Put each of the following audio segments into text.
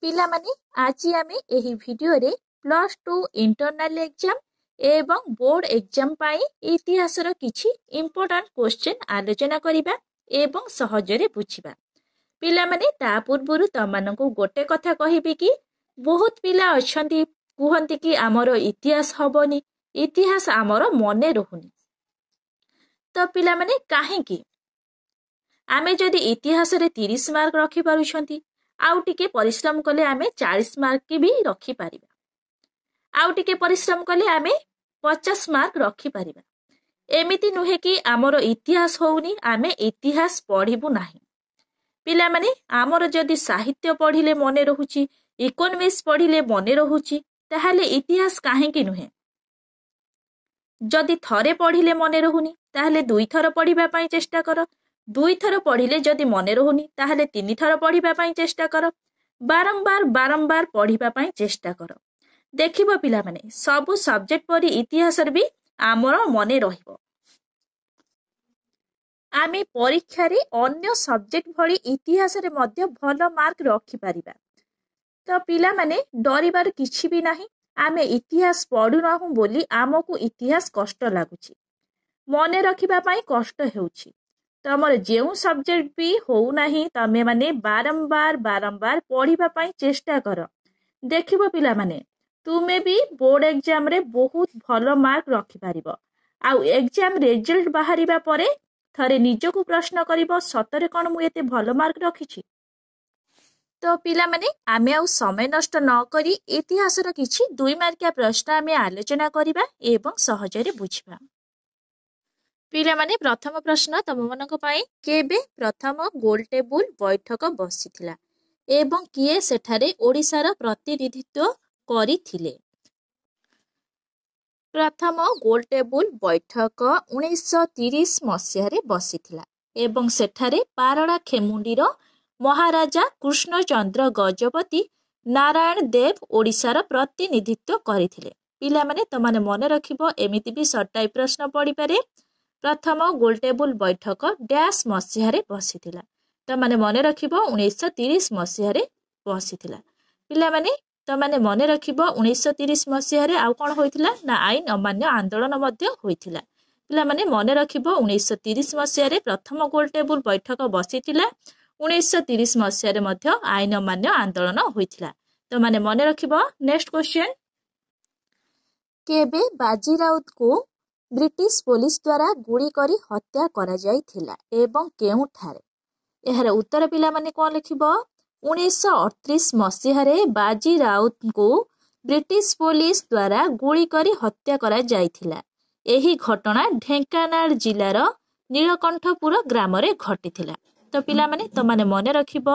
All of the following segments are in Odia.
ପିଲାମାନେ ଆଜି ଆମେ ଏହି ଭିଡିଓରେ +2 ଇଣ୍ଟରନାଲ ଏକ୍ଜାମ ଏବଂ ବୋର୍ଡ ଏକ୍ଜାମ ପାଇଁ ଇତିହାସର କିଛି ଇମ୍ପୋର୍ଟାଣ୍ଟ କ୍ୱେଶ୍ଚନ ଆଲୋଚନା କରିବା ଏବଂ ସହଜରେ ବୁଝିବା। ପିଲାମାନେ ତା ପୂର୍ବରୁ ତମମାନଙ୍କୁ ଗୋଟେ କଥା କହିବି କି ବହୁତ ପିଲା ଅଛନ୍ତି କୁହନ୍ତି କି ଆମର ଇତିହାସ ହବନି, ଇତିହାସ ଆମର ମନେ ରହୁନି। ତ ପିଲାମାନେ କାହିଁକି? ଆମେ ଯଦି ଇତିହାସରେ 30 ମାର୍କ ରଖିପାରୁଛନ୍ତି, ଆଉ ଟିକେ ପରିଶ୍ରମ କଲେ ଆମେ 40 ମାର୍କ ବି ରଖିପାରିବା। ଆଉ ଟିକେ ପରିଶ୍ରମ କଲେ ଆମେ 50 ମାର୍କ ରଖିପାରିବା। ଏମିତି ନୁହେଁ କି ଆମର ଇତିହାସ ହଉନି, ଆମେ ଇତିହାସ ପଢିବୁ ନାହିଁ। ପିଲାମାନେ ଆମର ଯଦି ସାହିତ୍ୟ ପଢିଲେ ମନେ ରହୁଛି, ଇକୋନୋମିକ୍ସ ପଢିଲେ ମନେ ରହୁଛି, ତାହେଲେ ଇତିହାସ କାହିଁକି ନୁହେଁ? ଯଦି ଥରେ ପଢିଲେ ମନେ ରହୁନି, ତାହେଲେ 2 ଥର ପଢିବା ପାଇଁ ଚେଷ୍ଟା କର। 2 ଥର ପଢିଲେ ଯଦି ମନେ ରହୁନି, ତାହେଲେ 3 ଥର ପଢିବା ପାଇଁ ଚେଷ୍ଟା କର। ବାରମ୍ବାର ପଢିବା ପାଇଁ ଚେଷ୍ଟା କର। ଦେଖିବ ପିଲାମାନେ ସବୁ ସବଜେକ୍ଟ ପରି ଇତିହାସରେ ବି ଆମର ମନେ ରହିବ। ଆମେ ପରୀକ୍ଷାରେ ଅନ୍ୟ ସବଜେକ୍ଟ ଭଳି ଇତିହାସରେ ମଧ୍ୟ ଭଲ ମାର୍କ ରଖିପାରିବା। ତ ପିଲାମାନେ ଡରିବାର କିଛି ବି ନାହିଁ। ଆମେ ଇତିହାସ ପଢୁନାହୁଁ ବୋଲି ଆମକୁ ଇତିହାସ କଷ୍ଟ ଲାଗୁଛି, ମନେ ରଖିବା ପାଇଁ କଷ୍ଟ ହେଉଛି। ତମର ଯେଉଁ ସବଜେକ୍ଟ ବି ହଉନାହିଁ, ତମେ ମାନେ ବାରମ୍ବାର ପଢିବା ପାଇଁ ଚେଷ୍ଟା କର। ଦେଖିବ ପିଲାମାନେ ତୁମେ ବି ବୋର୍ଡ ଏକ୍ଜାମରେ ବହୁତ ଭଲ ମାର୍କ ରଖିପାରିବ। ଆଉ ଏକ୍ଜାମ ରେଜଲ୍ଟ ବାହାରିବା ପରେ ଥରେ ନିଜକୁ ପ୍ରଶ୍ନ କରିବ, ସତରେ କଣ ମୁଁ ଏତେ ଭଲ ମାର୍କ ରଖିଛି? ତ ପିଲାମାନେ ଆମେ ଆଉ ସମୟ ନଷ୍ଟ ନ କରି ଇତିହାସର କିଛି 2 ମାର୍କିଆ ପ୍ରଶ୍ନ ଆମେ ଆଲୋଚନା କରିବା ଏବଂ ସହଜରେ ବୁଝିବା। ପିଲାମାନେ ପ୍ରଥମ ପ୍ରଶ୍ନ ତମମାନଙ୍କ ପାଇଁ, କେବେ ପ୍ରଥମ ଗୋଲଟେବୁଲ ବୈଠକ ବସିଥିଲା ଏବଂ କିଏ ସେଠାରେ ଓଡ଼ିଶାର ପ୍ରତିନିଧିତ୍ୱ କରିଥିଲେ? ପ୍ରଥମ ଗୋଲଟେବୁଲ ବୈଠକ 1930 ମସିହାରେ ବସିଥିଲା ଏବଂ ସେଠାରେ ପାରଳାଖେମୁଣ୍ଡିର ମହାରାଜା କୃଷ୍ଣଚନ୍ଦ୍ର ଗଜପତି ନାରାୟଣ ଦେବ ଓଡ଼ିଶାର ପ୍ରତିନିଧିତ୍ୱ କରିଥିଲେ। ପିଲାମାନେ ତମାନେ ମନେ ରଖିବ, ଏମିତି ବି ସର୍ଟ ଟାଇପ୍ ପ୍ରଶ୍ନ ପଡ଼ିପାରେ। ପ୍ରଥମ ଗୋଲଟେବୁଲ ବୈଠକ ଡ୍ୟାସ୍ ମସିହାରେ ବସିଥିଲା। ତମାନେ ମନେ ରଖିବ 1930 ମସିହାରେ ବସିଥିଲା। ପିଲାମାନେ ତମାନେ ମନେ ରଖିବ 1930 ମସିହାରେ ଆଉ କଣ ହୋଇଥିଲା ନା ଆଇନ ଅମାନ୍ୟ ଆନ୍ଦୋଳନ ମଧ୍ୟ ହୋଇଥିଲା। ପିଲାମାନେ ମନେ ରଖିବ 1930 ମସିହାରେ ପ୍ରଥମ ଗୋଲଟେବୁଲ ବୈଠକ ବସିଥିଲା। 1930 ମସିହାରେ ମଧ୍ୟ ଆଇନ ଅମାନ୍ୟ ଆନ୍ଦୋଳନ ହୋଇଥିଲା। ତମାନେ ମନେ ରଖିବ। ନେକ୍ସଟ କ୍ୱେଶ୍ଚନ, କେବେ ବାଜି ରାଉତଙ୍କୁ ବ୍ରିଟିଶ ପୋଲିସ ଦ୍ୱାରା ଗୁଳି କରି ହତ୍ୟା କରାଯାଇଥିଲା ଏବଂ କେଉଁଠାରେ? ଏହାର ଉତ୍ତର ପିଲାମାନେ କଣ ଲେଖିବ? 1938 ମସିହାରେ ବାଜି ରାଉତଙ୍କୁ ବ୍ରିଟିଶ ପୋଲିସ ଦ୍ୱାରା ଗୁଳି କରି ହତ୍ୟା କରାଯାଇଥିଲା। ଏହି ଘଟଣା ଢେଙ୍କାନାଳ ଜିଲ୍ଲାର ନୀଳକଣ୍ଠପୁର ଗ୍ରାମରେ ଘଟିଥିଲା। ତ ପିଲାମାନେ ତମାନେ ମନେ ରଖିବ,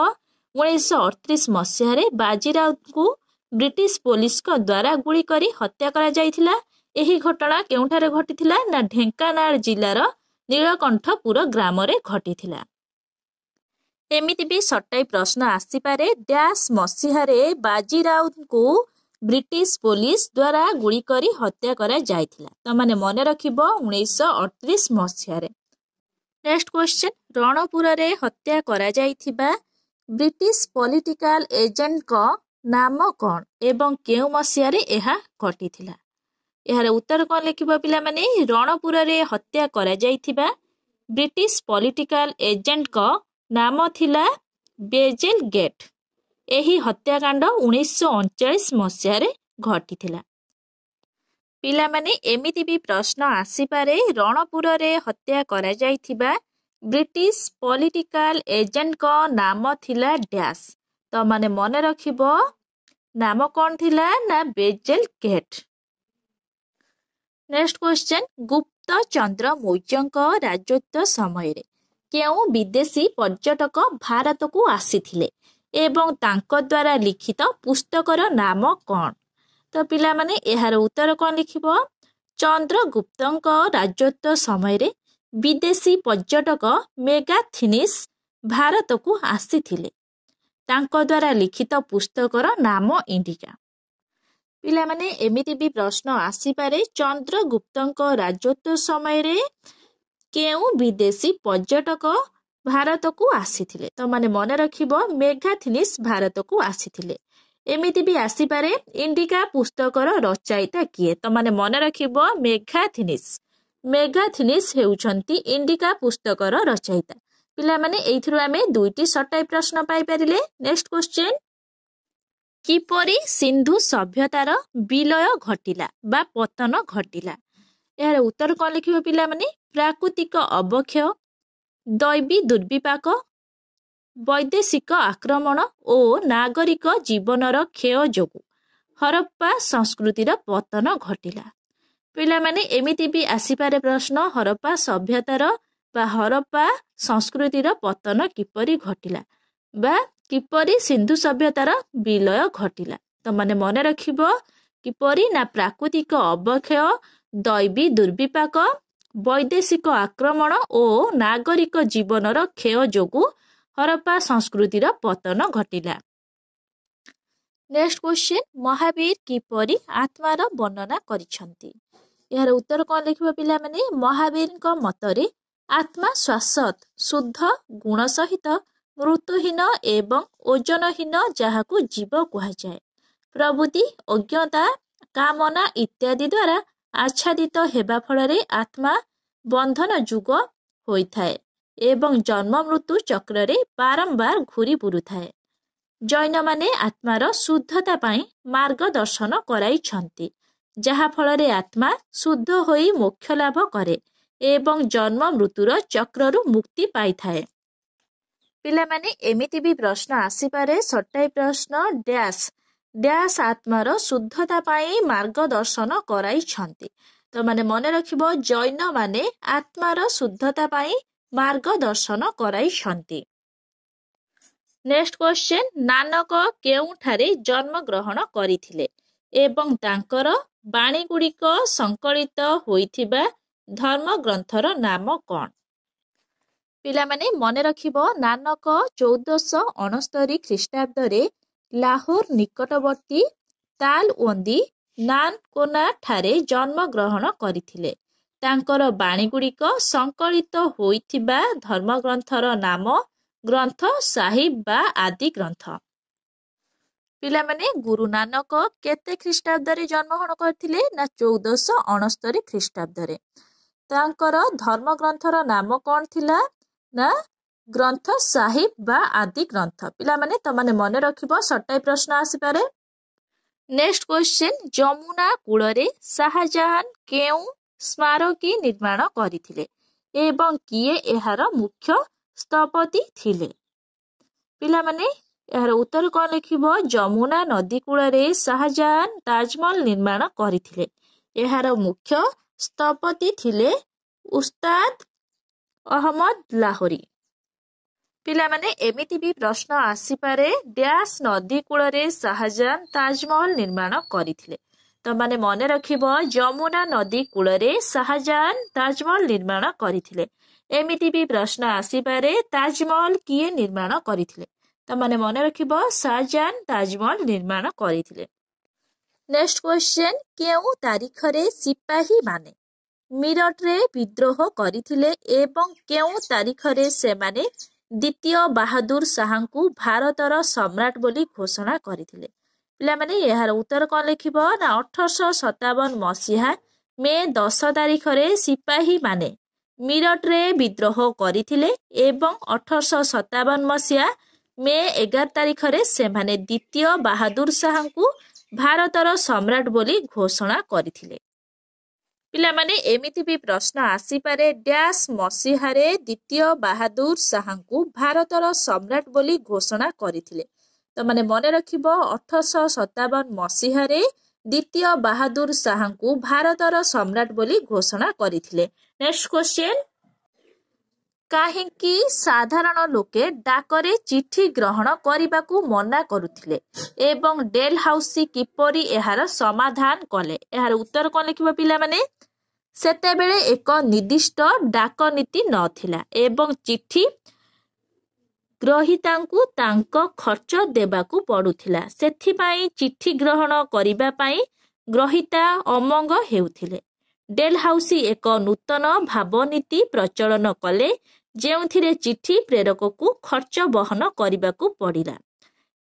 1938 ମସିହାରେ ବାଜି ରାଉତଙ୍କୁ ବ୍ରିଟିଶ ପୋଲିସଙ୍କ ଦ୍ୱାରା ଗୁଳି କରି ହତ୍ୟା କରାଯାଇଥିଲା। ଏହି ଘଟଣା କେଉଁଠାରେ ଘଟିଥିଲା ନା ଢେଙ୍କାନାଳ ଜିଲ୍ଲାର ନୀଳକଣ୍ଠପୁର ଗ୍ରାମରେ ଘଟିଥିଲା। ଏମିତି ବି ସର୍ଟ ଟାଇପ୍ ପ୍ରଶ୍ନ ଆସିପାରେ, ଡ୍ୟାସ୍ ମସିହାରେ ବାଜି ରାଉତଙ୍କୁ ବ୍ରିଟିଶ ପୋଲିସ ଦ୍ୱାରା ଗୁଳି କରି ହତ୍ୟା କରାଯାଇଥିଲା। ତମାନେ ମନେ ରଖିବ 1938 ମସିହାରେ। ନେକ୍ସଟ କ୍ୱେଶ୍ଚନ, ରଣପୁରରେ ହତ୍ୟା କରାଯାଇଥିବା ବ୍ରିଟିଶ ପଲିଟିକାଲ ଏଜେଣ୍ଟଙ୍କ ନାମ କଣ ଏବଂ କେଉଁ ମସିହାରେ ଏହା ଘଟିଥିଲା? ଏହାର ଉତ୍ତର କଣ ଲେଖିବ ପିଲାମାନେ? ରଣପୁରରେ ହତ୍ୟା କରାଯାଇଥିବା ବ୍ରିଟିଶ ପଲିଟିକାଲ ଏଜେଣ୍ଟଙ୍କ ନାମ ଥିଲା ବେଜେଲ ଗେଟ୍। ଏହି ହତ୍ୟାକାଣ୍ଡ 1939 ମସିହାରେ ଘଟିଥିଲା। ପିଲାମାନେ ଏମିତି ବି ପ୍ରଶ୍ନ ଆସିପାରେ, ରଣପୁରରେ ହତ୍ୟା କରାଯାଇଥିବା ବ୍ରିଟିଶ ପଲିଟିକାଲ ଏଜେଣ୍ଟଙ୍କ ନାମ ଥିଲା ଡ୍ୟାସ୍। ତମାନେ ମନେ ରଖିବ, ନାମ କଣ ଥିଲା ନା ବେଜେଲ ଗେଟ୍। ନେକ୍ସଟ କ୍ୱେଶ୍ଚନ, ଗୁପ୍ତଚନ୍ଦ୍ର ମୌର୍ଯ୍ୟଙ୍କ ରାଜତ୍ୱ ସମୟରେ କେଉଁ ବିଦେଶୀ ପର୍ଯ୍ୟଟକ ଭାରତକୁ ଆସିଥିଲେ ଏବଂ ତାଙ୍କ ଦ୍ୱାରା ଲିଖିତ ପୁସ୍ତକର ନାମ କଣ? ତ ପିଲାମାନେ ଏହାର ଉତ୍ତର କଣ ଲେଖିବ? ଚନ୍ଦ୍ରଗୁପ୍ତଙ୍କ ରାଜତ୍ୱ ସମୟରେ ବିଦେଶୀ ପର୍ଯ୍ୟଟକ ମେଗାଥିନିସ୍ ଭାରତକୁ ଆସିଥିଲେ। ତାଙ୍କ ଦ୍ୱାରା ଲିଖିତ ପୁସ୍ତକର ନାମ ଇଣ୍ଡିକା। ପିଲାମାନେ ଏମିତି ବି ପ୍ରଶ୍ନ ଆସିପାରେ, ଚନ୍ଦ୍ରଗୁପ୍ତଙ୍କ ରାଜତ୍ୱ ସମୟରେ କେଉଁ ବିଦେଶୀ ପର୍ଯ୍ୟଟକ ଭାରତକୁ ଆସିଥିଲେ। ତ ମାନେ ମନେ ରଖିବ ମେଘାଥିନିସ୍ ଭାରତକୁ ଆସିଥିଲେ। ଏମିତି ବି ଆସିପାରେ ଇଣ୍ଡିକା ପୁସ୍ତକର ରଚୟିତା କିଏ? ତ ମାନେ ମନେ ରଖିବ ମେଘାଥିନିସ୍। ମେଘାଥିନିସ୍ ହେଉଛନ୍ତି ଇଣ୍ଡିକା ପୁସ୍ତକର ରଚୟିତା। ପିଲାମାନେ ଏଇଥିରୁ ଆମେ 2ଟି ସର୍ଟ ପ୍ରଶ୍ନ ପାଇପାରିଲେ। ନେକ୍ସଟ କ୍ୱେଶ୍ଚନ, କିପରି ସିନ୍ଧୁ ସଭ୍ୟତାର ବିଲୟ ଘଟିଲା ବା ପତନ ଘଟିଲା? ଏହାର ଉତ୍ତର କଣ ଲେଖିବ ପିଲାମାନେ? ପ୍ରାକୃତିକ ଅବକ୍ଷୟ, ଦୈବୀ ଦୁର୍ବିପାକ, ବୈଦେଶିକ ଆକ୍ରମଣ ଓ ନାଗରିକ ଜୀବନର କ୍ଷୟ ଯୋଗୁଁ ହରପ୍ପା ସଂସ୍କୃତିର ପତନ ଘଟିଲା। ପିଲାମାନେ ଏମିତି ବି ଆସିପାରେ ପ୍ରଶ୍ନ, ହରପ୍ପା ସଭ୍ୟତାର ବା ହରପ୍ପା ସଂସ୍କୃତିର ପତନ କିପରି ଘଟିଲା ବା କିପରି ସିନ୍ଧୁ ସଭ୍ୟତାର ବିଲୟ ଘଟିଲା। ତ ମାନେ ମନେ ରଖିବ କିପରି ନା ପ୍ରାକୃତିକ ଅବକ୍ଷୟ, ଦୈବୀ ଦୁର୍ବିପାକ, ବୈଦେଶିକ ଆକ୍ରମଣ ଓ ନାଗରିକ ଜୀବନର କ୍ଷୟ ଯୋଗୁଁ ହରପ୍ପା ସଂସ୍କୃତିର ପତନ ଘଟିଲା। ନେକ୍ସଟ କ୍ୱେଶ୍ଚନ, ମହାବୀର କିପରି ଆତ୍ମାର ବର୍ଣ୍ଣନା କରିଛନ୍ତି? ଏହାର ଉତ୍ତର କଣ ଲେଖିବ ପିଲାମାନେ? ମହାବୀରଙ୍କ ମତରେ ଆତ୍ମା ଶାଶ୍ୱତ, ଶୁଦ୍ଧ, ଗୁଣ ସହିତ, ମୃତ୍ୟୁହୀନ ଏବଂ ଓଜନହୀନ, ଯାହାକୁ ଜୀବ କୁହାଯାଏ। ପ୍ରବୃତ୍ତି, ଅଜ୍ଞତା, କାମନା ଇତ୍ୟାଦି ଦ୍ୱାରା ଆଚ୍ଛାଦିତ ହେବା ଫଳରେ ଆତ୍ମା ବନ୍ଧନ ଯୁଗ ହୋଇଥାଏ ଏବଂ ଜନ୍ମ ମୃତ୍ୟୁ ଚକ୍ରରେ ବାରମ୍ବାର ଘୁରି ବୁଲୁଥାଏ। ଜୈନମାନେ ଆତ୍ମାର ଶୁଦ୍ଧତା ପାଇଁ ମାର୍ଗଦର୍ଶନ କରାଇଛନ୍ତି, ଯାହା ଫଳରେ ଆତ୍ମା ଶୁଦ୍ଧ ହୋଇ ମୋକ୍ଷ ଲାଭ କରେ ଏବଂ ଜନ୍ମ ମୃତ୍ୟୁର ଚକ୍ରରୁ ମୁକ୍ତି ପାଇଥାଏ। ପିଲାମାନେ ଏମିତି ବି ପ୍ରଶ୍ନ ଆସିପାରେ, ସର୍ଟ ପ୍ରଶ୍ନ, ଡ୍ୟାସ୍ ଡ୍ୟାସ୍ ଆତ୍ମାର ଶୁଦ୍ଧତା ପାଇଁ ମାର୍ଗଦର୍ଶନ କରାଇଛନ୍ତି। ତ ମାନେ ମନେ ରଖିବ ଜୈନମାନେ ଆତ୍ମାର ଶୁଦ୍ଧତା ପାଇଁ ମାର୍ଗଦର୍ଶନ କରାଇଛନ୍ତି। ନେକ୍ସଟ କ୍ୱେଶ୍ଚନ, ନାନକ କେଉଁଠାରେ ଜନ୍ମଗ୍ରହଣ କରିଥିଲେ ଏବଂ ତାଙ୍କର ବାଣୀଗୁଡ଼ିକ ସଂକଳିତ ହୋଇଥିବା ଧର୍ମଗ୍ରନ୍ଥର ନାମ କଣ? ପିଲାମାନେ ମନେ ରଖିବ ନାନକ 1469 ଖ୍ରୀଷ୍ଟାବ୍ଦରେ ଲାହୋର ନିକଟବର୍ତ୍ତୀ ତାଲୱନ୍ଦି ନାନକୋନା ଠାରେ ଜନ୍ମଗ୍ରହଣ କରିଥିଲେ। ତାଙ୍କର ବାଣୀଗୁଡ଼ିକ ସଂକଳିତ ହୋଇଥିବା ଧର୍ମଗ୍ରନ୍ଥର ନାମ ଗ୍ରନ୍ଥ ସାହିବ ବା ଆଦି ଗ୍ରନ୍ଥ। ପିଲାମାନେ ଗୁରୁ ନାନକ କେତେ ଖ୍ରୀଷ୍ଟାବ୍ଦରେ ଜନ୍ମଗ୍ରହଣ କରିଥିଲେ? ନା 1469 ଖ୍ରୀଷ୍ଟାବ୍ଦରେ। ତାଙ୍କର ଧର୍ମଗ୍ରନ୍ଥର ନାମ କଣ ଥିଲା? ନା ଗ୍ରନ୍ଥ ସାହିବ ବା ଆଦି ଗ୍ରନ୍ଥ। ପିଲାମାନେ ତମାନେ ମନେ ରଖିବ, ସର୍ଟ ପ୍ରଶ୍ନ ଆସିପାରେ। ନେକ୍ସଟ କ୍ୱେଶ୍ଚନ, ଯମୁନା କୂଳରେ ଶାହଜାହାନ କେଉଁ ସ୍ମାରକୀ ନିର୍ମାଣ କରିଥିଲେ ଏବଂ କିଏ ଏହାର ମୁଖ୍ୟ ସ୍ଥପତି ଥିଲେ? ପିଲାମାନେ ଏହାର ଉତ୍ତର କଣ ଲେଖିବ? ଯମୁନା ନଦୀ କୂଳରେ ଶାହଜାହାନ ତାଜମହଲ ନିର୍ମାଣ କରିଥିଲେ। ଏହାର ମୁଖ୍ୟ ସ୍ଥପତି ଥିଲେ ଉସ୍ତାଦ ଅହମଦ ଲାହୋରୀ। ପିଲାମାନେ ଏମିତି ବି ପ୍ରଶ୍ନ ଆସିପାରେ, ଡ୍ୟାସ୍ ନଦୀ କୂଳରେ ଶାହଜାହାନ ତାଜମହଲ ନିର୍ମାଣ କରିଥିଲେ। ତ ମାନେ ମନେ ରଖିବ ଯମୁନା ନଦୀ କୂଳରେ ଶାହଜାହାନ ତାଜମହଲ ନିର୍ମାଣ କରିଥିଲେ। ଏମିତି ବି ପ୍ରଶ୍ନ ଆସିପାରେ, ତାଜମହଲ କିଏ ନିର୍ମାଣ କରିଥିଲେ? ତ ମାନେ ମନେ ରଖିବ ଶାହଜାହାନ ତାଜମହଲ ନିର୍ମାଣ କରିଥିଲେ। ନେକ୍ସଟ କ୍ୱେଶ୍ଚନ, କେଉଁ ତାରିଖରେ ସିପାହୀ ମାନେ ମିରଟରେ ବିଦ୍ରୋହ କରିଥିଲେ ଏବଂ କେଉଁ ତାରିଖରେ ସେମାନେ ଦ୍ୱିତୀୟ ବାହାଦୁର ଶାହାଙ୍କୁ ଭାରତର ସମ୍ରାଟ ବୋଲି ଘୋଷଣା କରିଥିଲେ? ପିଲାମାନେ ଏହାର ଉତ୍ତର କଣ ଲେଖିବ? ନା 1857 ମସିହା ମେ 10 ତାରିଖରେ ସିପାହୀ ମାନେ ମିରଟରେ ବିଦ୍ରୋହ କରିଥିଲେ ଏବଂ 1857 ମସିହା ମେ 11 ତାରିଖରେ ସେମାନେ ଦ୍ୱିତୀୟ ବାହାଦୁର ଶାହାଙ୍କୁ ଭାରତର ସମ୍ରାଟ ବୋଲି ଘୋଷଣା କରିଥିଲେ। ପିଲାମାନେ ଏମିତି ବି ପ୍ରଶ୍ନ ଆସିପାରେ, ଡ୍ୟାସ୍ ମସିହାରେ ଦ୍ୱିତୀୟ ବାହାଦୁର ଶାହାଙ୍କୁ ଭାରତର ସମ୍ରାଟ ବୋଲି ଘୋଷଣା କରିଥିଲେ। ତ ମାନେ ମନେ ରଖିବ 1857 ମସିହାରେ ଦ୍ୱିତୀୟ ବାହାଦୁର ଶାହାଙ୍କୁ ଭାରତର ସମ୍ରାଟ ବୋଲି ଘୋଷଣା କରିଥିଲେ। ନେକ୍ସଟ କ୍ୱେଶ୍ଚନ, କାହିଁକି ସାଧାରଣ ଲୋକେ ଡାକରେ ଚିଠି ଗ୍ରହଣ କରିବାକୁ ମନା କରୁଥିଲେ ଏବଂ ଡେଲହାଉସି କିପରି ଏହାର ସମାଧାନ କଲେ? ଏହାର ଉତ୍ତର କଣ ଲେଖିବ ପିଲାମାନେ? ସେତେବେଳେ ଏକ ନିର୍ଦ୍ଦିଷ୍ଟ ଡାକ ନୀତି ନଥିଲା ଏବଂ ଚିଠି ଗ୍ରହୀତାଙ୍କୁ ତାଙ୍କ ଖର୍ଚ୍ଚ ଦେବାକୁ ପଡୁଥିଲା। ସେଥିପାଇଁ ଚିଠି ଗ୍ରହଣ କରିବା ପାଇଁ ଗ୍ରହୀତା ଅମଙ୍ଗ ହେଉଥିଲେ। ଡେଲହାଉସି ଏକ ନୂତନ ଭାବନୀତି ପ୍ରଚଳନ କଲେ ଯେଉଁଥିରେ ଚିଠି ପ୍ରେରକକୁ ଖର୍ଚ୍ଚ ବହନ କରିବାକୁ ପଡ଼ିଲା।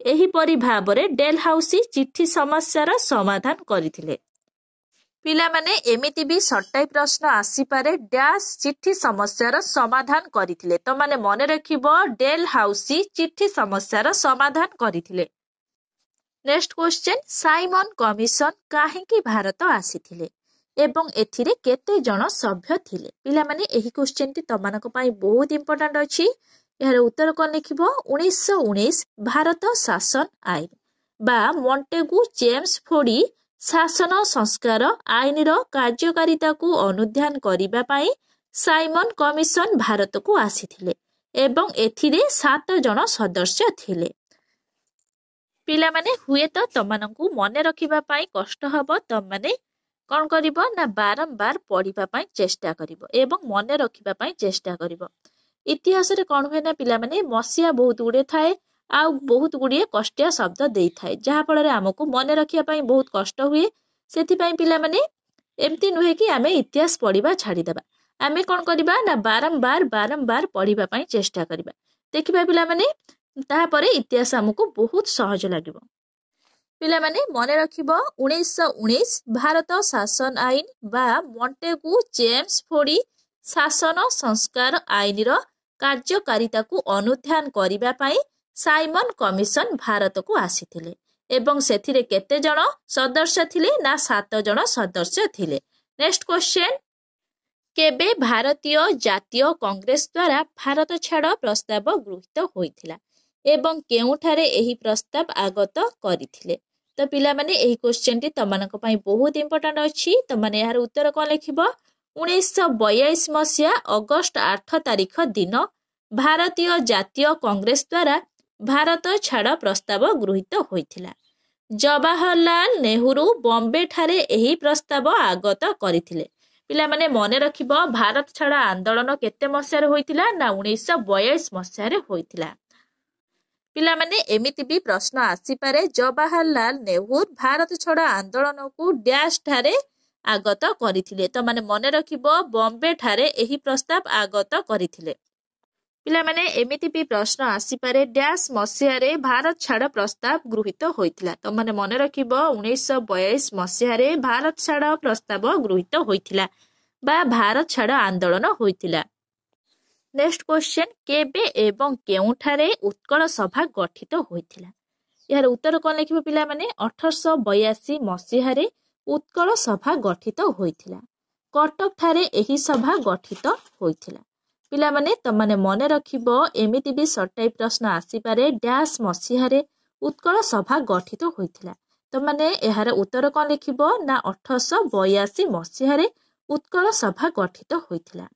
ଏହିପରି ଭାବରେ ଡେଲହାଉସି ଚିଠି ସମସ୍ୟାର ସମାଧାନ କରିଥିଲେ। ପିଲାମାନେ ଏମିତି ବି ସର୍ଟାଇ ପ୍ରଶ୍ନ ଆସିପାରେ ଡ୍ୟାସ୍ ଚିଠି ସମସ୍ୟାର ସମାଧାନ କରିଥିଲେ। ତ ମାନେ ମନେ ରଖିବ ଡେଲହାଉସି ଚିଠି ସମସ୍ୟାର ସମାଧାନ କରିଥିଲେ। ନେକ୍ସଟ କ୍ୱେଶ୍ଚନ, ସାଇମନ କମିଶନ କାହିଁକି ଭାରତ ଆସିଥିଲେ ଏବଂ ଏଥିରେ କେତେ ଜଣ ସଭ୍ୟ ଥିଲେ? ପିଲାମାନେ ଏହି କ୍ୱେଶ୍ଚନଟି ତମାନଙ୍କ ପାଇଁ ବହୁତ ଇମ୍ପୋର୍ଟାଣ୍ଟ ଅଛି। ଏହାର ଉତ୍ତର କଣ ଲେଖିବ? 1919 ଭାରତ ଶାସନ ଆଇନ ବା ମଣ୍ଟେଗୁ ଜେମ୍ସ ଫୋର୍ଡି ଶାସନ ସଂସ୍କାର ଆଇନର କାର୍ଯ୍ୟକାରିତାକୁ ଅନୁଧ୍ୟାନ କରିବା ପାଇଁ ସାଇମନ କମିଶନ ଭାରତକୁ ଆସିଥିଲେ ଏବଂ ଏଥିରେ 7 ଜଣ ସଦସ୍ୟ ଥିଲେ। ପିଲାମାନେ ହୁଏତ ତମାନଙ୍କୁ ମନେ ରଖିବା ପାଇଁ କଷ୍ଟ ହବ, ତମାନେ କଣ କରିବ ନା ବାରମ୍ବାର ପଢିବା ପାଇଁ ଚେଷ୍ଟା କରିବ ଏବଂ ମନେ ରଖିବା ପାଇଁ ଚେଷ୍ଟା କରିବ। ଇତିହାସରେ କଣ ହୁଏ ନା ପିଲାମାନେ ମସିହା ବହୁତ ଗୁଡିଏ ଥାଏ ଆଉ ବହୁତ ଗୁଡିଏ କଷ୍ଟିଆ ଶବ୍ଦ ଦେଇଥାଏ, ଯାହା ଫଳରେ ଆମକୁ ମନେ ରଖିବା ପାଇଁ ବହୁତ କଷ୍ଟ ହୁଏ। ସେଥିପାଇଁ ପିଲାମାନେ ଏମିତି ନୁହେଁ କି ଆମେ ଇତିହାସ ପଢିବା ଛାଡିଦେବା, ଆମେ କଣ କରିବା ନା ବାରମ୍ବାର ପଢିବା ପାଇଁ ଚେଷ୍ଟା କରିବା। ଦେଖିବା ପିଲାମାନେ ତାପରେ ଇତିହାସ ଆମକୁ ବହୁତ ସହଜ ଲାଗିବ। ପିଲାମାନେ ମନେ ରଖିବ 1919 ଭାରତ ଶାସନ ଆଇନ ବା ମଣ୍ଟେଗୁ ଜେମ୍ସ ଫୋର୍ଡି ଶାସନ ସଂସ୍କାର ଆଇନର କାର୍ଯ୍ୟକାରିତାକୁ ଅନୁଧ୍ୟାନ କରିବା ପାଇଁ ସାଇମନ କମିଶନ ଭାରତକୁ ଆସିଥିଲେ ଏବଂ ସେଥିରେ କେତେ ଜଣ ସଦସ୍ୟ ଥିଲେ ନା 7 ଜଣ ସଦସ୍ୟ ଥିଲେ। ନେକ୍ସଟ କ୍ୱେଶ୍ଚନ, କେବେ ଭାରତୀୟ ଜାତୀୟ କଂଗ୍ରେସ ଦ୍ୱାରା ଭାରତ ଛାଡ଼ ପ୍ରସ୍ତାବ ଗୃହୀତ ହୋଇଥିଲା ଏବଂ କେଉଁଠାରେ ଏହି ପ୍ରସ୍ତାବ ଆଗତ କରିଥିଲେ? ତ ପିଲାମାନେ ଏହି କ୍ୱେଶ୍ଚନଟି ତମାନଙ୍କ ପାଇଁ ବହୁତ ଇମ୍ପୋର୍ଟାଣ୍ଟ ଅଛି। ତମାନେ ଏହାର ଉତ୍ତର କଣ ଲେଖିବ? 1942 ମସିହା ଅଗଷ୍ଟ 8 ତାରିଖ ଦିନ ଭାରତୀୟ ଜାତୀୟ କଂଗ୍ରେସ ଦ୍ୱାରା ଭାରତ ଛାଡ଼ ପ୍ରସ୍ତାବ ଗୃହୀତ ହୋଇଥିଲା। ଜବାହରଲାଲ ନେହେରୁ ବମ୍ବେ ଠାରେ ଏହି ପ୍ରସ୍ତାବ ଆଗତ କରିଥିଲେ। ପିଲାମାନେ ମନେ ରଖିବ ଭାରତ ଛାଡ଼ ଆନ୍ଦୋଳନ କେତେ ମସିହାରେ ହୋଇଥିଲା ନା 1942 ମସିହାରେ ହୋଇଥିଲା। ପିଲାମାନେ ଏମିତି ବି ପ୍ରଶ୍ନ ଆସିପାରେ ଜବାହରଲାଲ ନେହେରୁ ଭାରତ ଛାଡ଼ ଆନ୍ଦୋଳନକୁ ଡ୍ୟାଶ ଠାରେ ଆଗତ କରିଥିଲେ। ତ ମାନେ ମନେ ରଖିବ ବମ୍ବେ ଠାରେ ଏହି ପ୍ରସ୍ତାବ ଆଗତ କରିଥିଲେ। ପିଲାମାନେ ଏମିତି ବି ପ୍ରଶ୍ନ ଆସିପାରେ ଡ୍ୟାଶ ମସିହାରେ ଭାରତ ଛାଡ଼ ପ୍ରସ୍ତାବ ଗୃହୀତ ହୋଇଥିଲା। ତ ମାନେ ମନେ ରଖିବ 1942 ମସିହାରେ ଭାରତ ଛାଡ଼ ପ୍ରସ୍ତାବ ଗୃହୀତ ହୋଇଥିଲା ବା ଭାରତ ଛାଡ଼ ଆନ୍ଦୋଳନ ହୋଇଥିଲା। ନେକ୍ସଟ କ୍ୱେଶ୍ଚନ, କେବେ ଏବଂ କେଉଁଠାରେ ଉତ୍କଳ ସଭା ଗଠିତ ହୋଇଥିଲା? ଏହାର ଉତ୍ତର କଣ ଲେଖିବ ପିଲାମାନେ? 1882 ମସିହାରେ ଉତ୍କଳ ସଭା ଗଠିତ ହୋଇଥିଲା। କଟକ ଠାରେ ଏହି ସଭା ଗଠିତ ହୋଇଥିଲା। ପିଲାମାନେ ତମାନେ ମନେ ରଖିବ ଏମିତି ବି ସର୍ଟାଇ ପ୍ରଶ୍ନ ଆସିପାରେ ଡ୍ୟାଶ ମସିହାରେ ଉତ୍କଳ ସଭା ଗଠିତ ହୋଇଥିଲା। ତମାନେ ଏହାର ଉତ୍ତର କଣ ଲେଖିବ ନା 1882 ମସିହାରେ ଉତ୍କଳ ସଭା ଗଠିତ ହୋଇଥିଲା।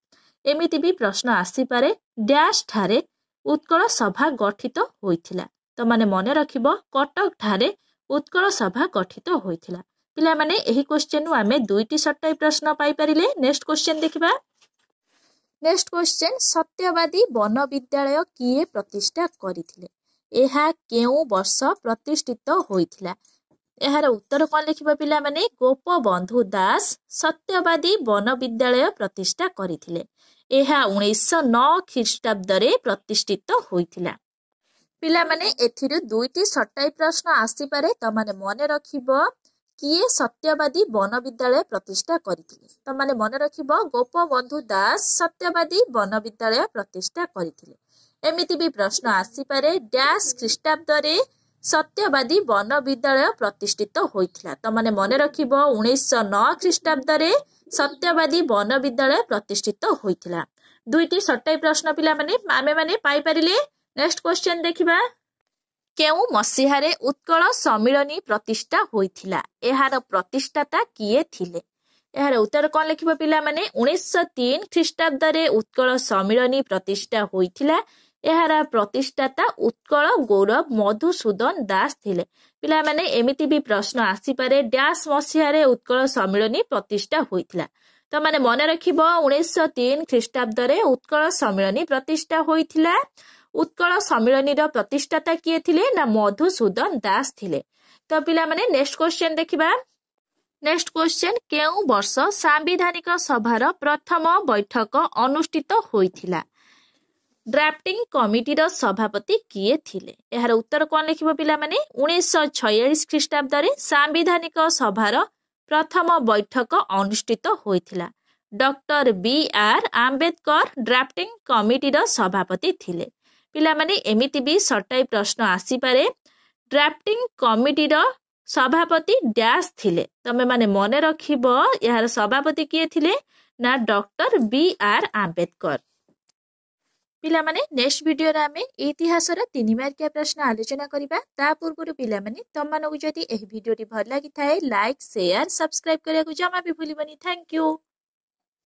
ଏମିତି ବି ପ୍ରଶ୍ନ ଆସିପାରେ ଡ୍ୟାଶ ଠାରେ ଉତ୍କଳ ସଭା ଗଠିତ ହୋଇଥିଲା। ତ ମାନେ ମନେ ରଖିବ କଟକ ଠାରେ ଉତ୍କଳ ସଭା ଗଠିତ ହୋଇଥିଲା। ପିଲାମାନେ ଏହି କ୍ୱେଶ୍ଚନରୁ ଆମେ 2ଟି ସର୍ଟାଇ ପ୍ରଶ୍ନ ପାଇପାରିଲେ। ନେକ୍ସଟ କ୍ୱେଶ୍ଚନ ଦେଖିବା। ନେକ୍ସଟ କ୍ୱେଶ୍ଚନ, ସତ୍ୟବାଦୀ ବନ ବିଦ୍ୟାଳୟ କିଏ ପ୍ରତିଷ୍ଠା କରିଥିଲେ? ଏହା କେଉଁ ବର୍ଷ ପ୍ରତିଷ୍ଠିତ ହୋଇଥିଲା? ଏହାର ଉତ୍ତର କଣ ଲେଖିବ ପିଲାମାନେ? ଗୋପବନ୍ଧୁ ଦାସ ସତ୍ୟବାଦୀ ବନ ବିଦ୍ୟାଳୟ ପ୍ରତିଷ୍ଠା କରିଥିଲେ। ଏହା 1909 ଖ୍ରୀଷ୍ଟାବ୍ଦରେ ପ୍ରତିଷ୍ଠିତ ହୋଇଥିଲା। ପିଲାମାନେ ଏଥିରୁ 2ଟି ସର୍ଟାଇ ପ୍ରଶ୍ନ ଆସିପାରେ, ତମାନେ ମନେ ରଖିବ କିଏ ସତ୍ୟବାଦୀ ବନ ବିଦ୍ୟାଳୟ ପ୍ରତିଷ୍ଠା କରିଥିଲେ? ତମାନେ ମନେ ରଖିବ ଗୋପବନ୍ଧୁ ଦାସ ସତ୍ୟବାଦୀ ବନ ବିଦ୍ୟାଳୟ ପ୍ରତିଷ୍ଠା କରିଥିଲେ। ଏମିତି ବି ପ୍ରଶ୍ନ ଆସିପାରେ ଡ୍ୟାଶ ଖ୍ରୀଷ୍ଟାବ୍ଦରେ ସତ୍ୟବାଦୀ ବନ ବିଦ୍ୟାଳୟ ପ୍ରତିଷ୍ଠିତ ହୋଇଥିଲା। ତମାନେ ମନେ ରଖିବ 1909 ଖ୍ରୀଷ୍ଟାବ୍ଦରେ ସତ୍ୟବାଦୀ ବନ ବିଦ୍ୟାଳୟ ପ୍ରତିଷ୍ଠିତ ହୋଇଥିଲା। 2ଟି ସର୍ଟାଇ ପ୍ରଶ୍ନ ପିଲାମାନେ ଆମେ ପାଇପାରିଲେ। ନେକ୍ସଟ କ୍ୱେଶ୍ଚନ ଦେଖିବା। କେଉଁ ମସିହାରେ ଉତ୍କଳ ସମ୍ମିଳନୀ ପ୍ରତିଷ୍ଠା ହୋଇଥିଲା? ଏହାର ପ୍ରତିଷ୍ଠାତା କିଏ ଥିଲେ? ଏହାର ଉତ୍ତର କଣ ଲେଖିବ ପିଲାମାନେ? 1903 ଖ୍ରୀଷ୍ଟାବ୍ଦରେ ଉତ୍କଳ ସମ୍ମିଳନୀ ପ୍ରତିଷ୍ଠା ହୋଇଥିଲା। ଏହାର ପ୍ରତିଷ୍ଠାତା ଉତ୍କଳ ଗୌରବ ମଧୁସୂଦନ ଦାସ ଥିଲେ। ପିଲାମାନେ ଏମିତି ବି ପ୍ରଶ୍ନ ଆସିପାରେ ଡ୍ୟାଶ ମସିହାରେ ଉତ୍କଳ ସମ୍ମିଳନୀ ପ୍ରତିଷ୍ଠା ହୋଇଥିଲା। ତ ମାନେ ମନେ ରଖିବ 1903 ଖ୍ରୀଷ୍ଟାବ୍ଦରେ ଉତ୍କଳ ସମ୍ମିଳନୀ ପ୍ରତିଷ୍ଠା ହୋଇଥିଲା। ଉତ୍କଳ ସମ୍ମିଳନୀର ପ୍ରତିଷ୍ଠାତା କିଏ ଥିଲେ ନା ମଧୁସୂଦନ ଦାସ ଥିଲେ। ତ ପିଲାମାନେ ନେକ୍ସଟ କ୍ୱେଶ୍ଚନ ଦେଖିବା। ନେକ୍ସଟ କ୍ୱେଶ୍ଚନ, କେଉଁ ବର୍ଷ ସାମ୍ବିଧାନିକ ସଭାର ପ୍ରଥମ ବୈଠକ ଅନୁଷ୍ଠିତ ହୋଇଥିଲା? ड्राफ्टिंग कमिटीर सभापति किए थिले यार उत्तर कौन लिखिबो पिला माने 1946 ख्रीष्टाब्द रे सांविधानिक सभार प्रथम बैठक अनुष्ठित होइथिला doctor B R Ambedkar drafting कमिटीर सभापति थिले पिला माने एमिति भी सटाई प्रश्न आसी पारे ड्राफ्टिंग कमिटीर सभापति डैश थिले तमे माने मने रखिबो यार सभापति किए थिले ना डॉक्टर बी आर आंबेडकर पिला माने नेक्स्ट वीडियो रे आमे इतिहास रा 3 मार्किया प्रश्न आलोचना करिबा ता पूर्व पिला माने तमनको जदि एही वीडियो टी भल लागि थाए लाइक शेयर सब्सक्राइब करिया को जमा भी भूलिबनी थैंक यू।